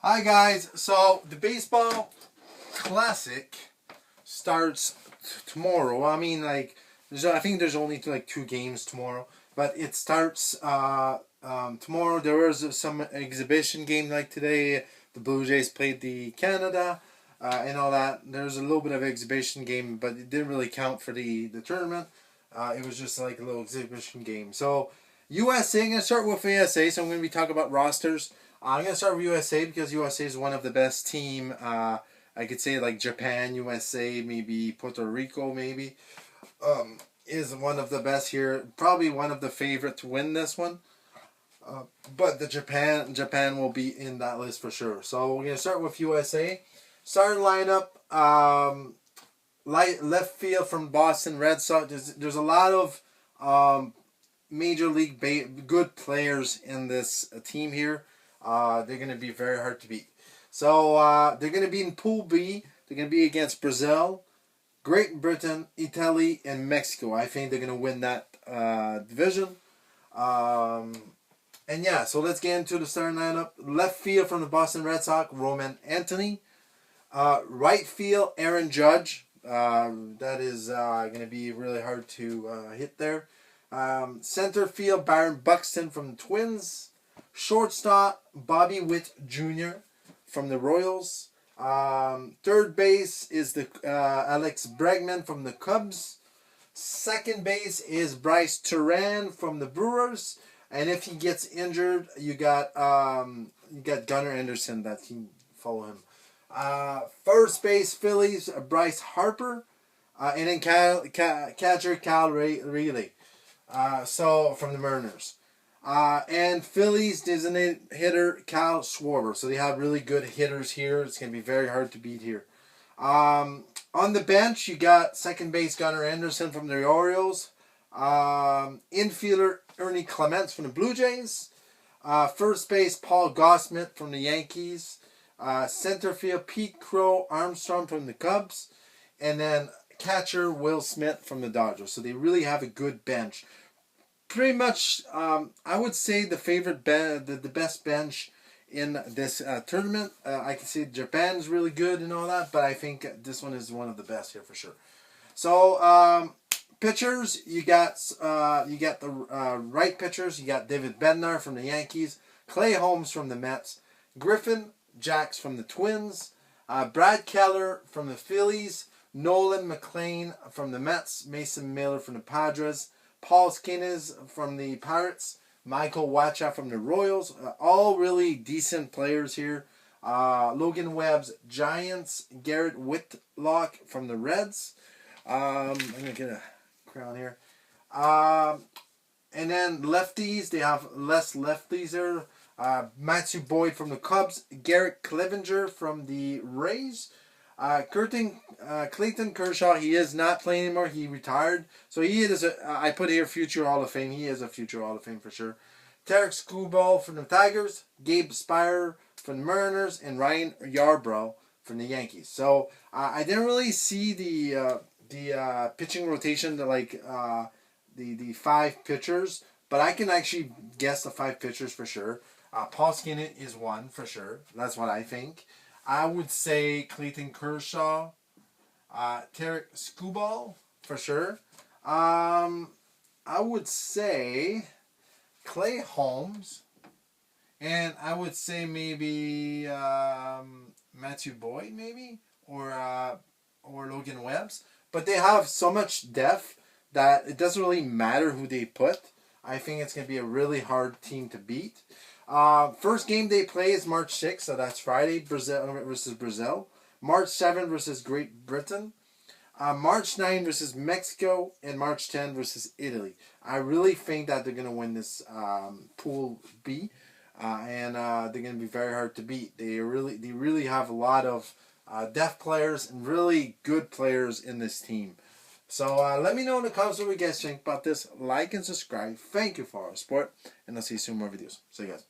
Hi guys, so the baseball classic starts tomorrow. I think there's only like 2 games tomorrow, but it starts tomorrow. There was some exhibition game like today. The Blue Jays played the Canada and all that. There's a little bit of exhibition game, but it didn't really count for the tournament. It was just like a little exhibition game. So USA, I'm going to start with USA, so I'm going to be talking about rosters. I'm going to start with USA because USA is one of the best team. I could say like Japan, USA, maybe Puerto Rico, maybe, is one of the best here. Probably one of the favorite to win this one. But the Japan will be in that list for sure. So we're going to start with USA. Starting lineup, left field from Boston Red Sox. There's a lot of major league good players in this team here. They're going to be very hard to beat. So they're going to be in Pool B. They're going to be against Brazil, Great Britain, Italy, and Mexico. I think they're going to win that division. And yeah, so let's get into the starting lineup. Left field from the Boston Red Sox, Roman Anthony. Right field, Aaron Judge. That is going to be really hard to hit there. Center field, Byron Buxton from the Twins. Shortstop, Bobby Witt Jr. from the Royals. Third base is the Alex Bregman from the Cubs. Second base is Bryce Turan from the Brewers. And if he gets injured, you got Gunnar Anderson that can follow him. First base, Phillies, Bryce Harper. And then catcher Cal Raleigh. So from the Mariners. And Phillies designated hitter Kyle Schwarber. So they have really good hitters here. It's going to be very hard to beat here. On the bench, you got second base Gunnar Anderson from the Orioles. Infielder Ernie Clements from the Blue Jays. First base Paul Gossett from the Yankees. Center field Pete Crow Armstrong from the Cubs. And then catcher Will Smith from the Dodgers. So they really have a good bench. Pretty much, I would say the best bench in this tournament. I can see Japan's really good and all that, but I think this one is one of the best here for sure. So pitchers, you got the right pitchers. You got David Bednar from the Yankees, Clay Holmes from the Mets, Griffin Jax from the Twins, Brad Keller from the Phillies, Nolan McLean from the Mets, Mason Miller from the Padres, Paul Skenes from the Pirates, Michael Wacha from the Royals. All really decent players here. Logan Webb's Giants, Garrett Whitlock from the Reds. I'm going to get a crown here. And then lefties, they have less lefties there. Matthew Boyd from the Cubs, Garrett Clevenger from the Rays. Clayton Kershaw, he is not playing anymore. He retired. So he is I put here future Hall of Fame. He is a future Hall of Fame for sure. Tarek Skubal from the Tigers, Gabe Spire from the Mariners, and Ryan Yarbrough from the Yankees. So I didn't really see the pitching rotation to the 5 pitchers, but I can actually guess the 5 pitchers for sure. Paul Skenes is one for sure. That's what I think. I would say Clayton Kershaw, Tarek Skubal for sure. I would say Clay Holmes, and I would say maybe Matthew Boyd, maybe or Logan Webbs. But they have so much depth that it doesn't really matter who they put. I think it's going to be a really hard team to beat. First game they play is March 6th, so that's Friday, Brazil versus Brazil. March 7th versus Great Britain. March 9th versus Mexico, and March 10th versus Italy. I really think that they're going to win this Pool B, and they're going to be very hard to beat. They really have a lot of depth players and really good players in this team. So let me know in the comments what you guys think about this. Like and subscribe. Thank you for our support, and I'll see you soon more videos. See you guys.